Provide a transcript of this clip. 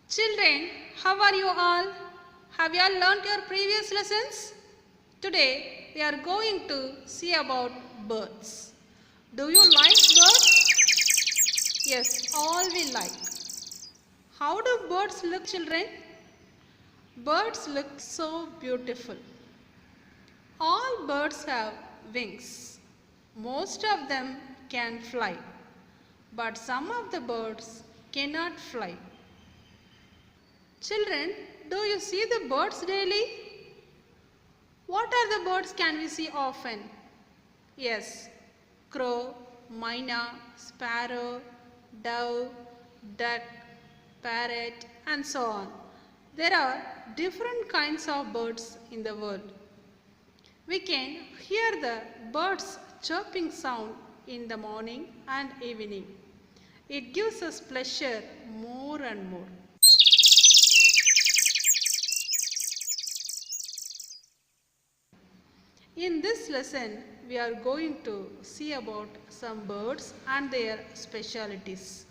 Children, how are you all? Have you all learnt your previous lessons? Today we are going to see about birds. Do you like birds? Yes, all we like. How do birds look, children? Birds look so beautiful. All birds have wings. Most of them can fly, but some of the birds cannot fly. Children, do you see the birds daily? What are the birds can we see often? Yes, crow, myna, sparrow, dove, duck, parrot and so on. There are different kinds of birds in the world. We can hear the birds chirping sound in the morning and evening. It gives us pleasure more and more. In this lesson, we are going to see about some birds and their specialities.